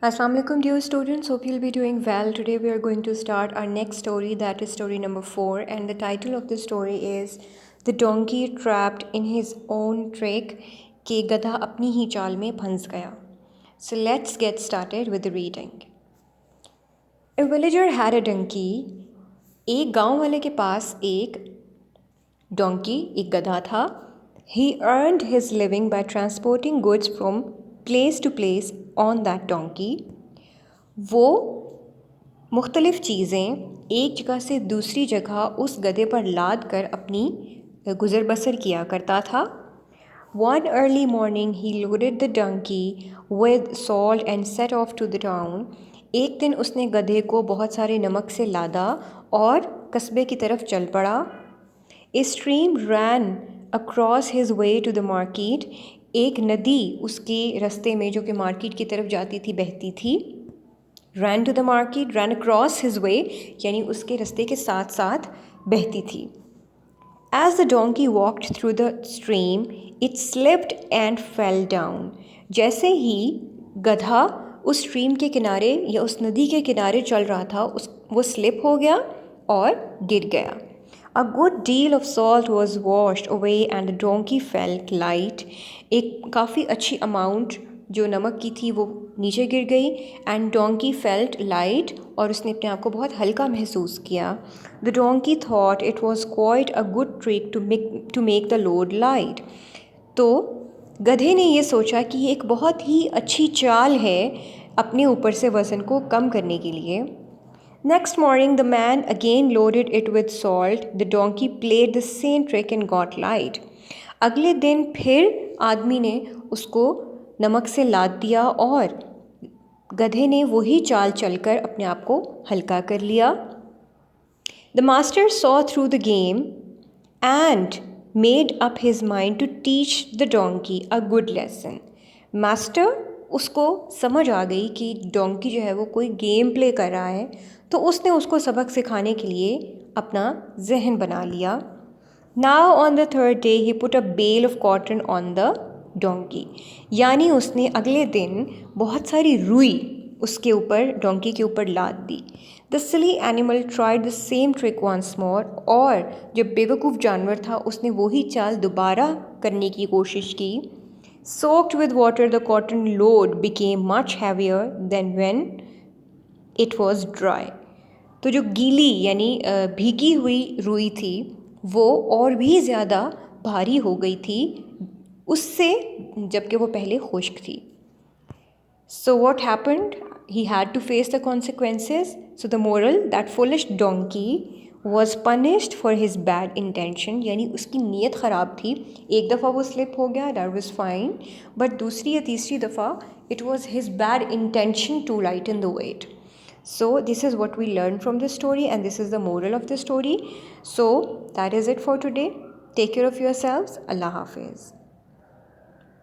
Assalamu alaikum dear students, hope you'll be doing well. Today we are going to start our next story, that is story number 4, and the title of the story is The Donkey Trapped in His Own Trick कि गधा अपनी ही चाल में फंस गया. So let's get started with the reading. A villager had a donkey. एक गांव वाले के पास एक donkey, एक गधा था. He earned his living by transporting goods from place to place on that donkey. वो मुख्तलिफ़ चीज़ें एक जगह से दूसरी जगह उस गधे पर लाद कर अपनी गुज़र बसर किया करता था. One early morning he loaded the donkey with salt and set off to the town. एक दिन उसने गधे को बहुत सारे नमक से लादा और कस्बे की तरफ चल पड़ा. A stream ran across his way to the market. एक नदी उसके रास्ते में जो कि मार्केट की तरफ जाती थी बहती थी. Ran to the market, ran across his way यानी उसके रास्ते के साथ साथ बहती थी. As the donkey walked through the stream, it slipped and fell down. जैसे ही गधा उस स्ट्रीम के किनारे या उस नदी के किनारे चल रहा था वो स्लिप हो गया और गिर गया. A good deal of salt was washed away and the donkey felt light. एक काफ़ी अच्छी अमाउंट जो नमक की थी वो नीचे गिर गई and donkey felt light और उसने अपने आप को बहुत हल्का महसूस किया. The donkey thought it was quite a good trick to make the load light. तो गधे ने ये सोचा कि ये एक बहुत ही अच्छी चाल है अपने ऊपर से वज़न को कम करने के लिए. Next morning, the man again loaded it with salt. The donkey played the same trick and got light. अगले दिन फिर आदमी ने उसको नमक से लाद दिया और गधे ने वही चाल चलकर अपने आप को हल्का कर लिया. The master saw through the game and made up his mind to teach the donkey a good lesson. Master उसको समझ आ गई कि डोंकी जो है वो कोई गेम प्ले कर रहा है, तो उसने उसको सबक सिखाने के लिए अपना जहन बना लिया. Now on the third day he put a bale of cotton on the donkey. यानी उसने अगले दिन बहुत सारी रुई उसके ऊपर डोंकी के ऊपर लाद दी. The silly animal tried the same trick once more. और जब बेवकूफ़ जानवर था उसने वही चाल दोबारा करने की कोशिश की. Soaked with water, the cotton load became much heavier than when it was dry. तो जो गीली यानी भीगी हुई रुई थी वो और भी ज़्यादा भारी हो गई थी उससे जबकि वो पहले खुश्क थी. So what happened? He had to face the consequences. So the moral, that foolish donkey was punished for his bad intention. यानी उसकी नीयत ख़राब थी. एक दफ़ा वो स्लिप हो गया, that was fine. But दूसरी या तीसरी दफ़ा it was his bad intention to lighten the weight. So this is what we learned from this story and this is the moral of the story. So that is it for today. Take care of yourselves. Allah Hafiz.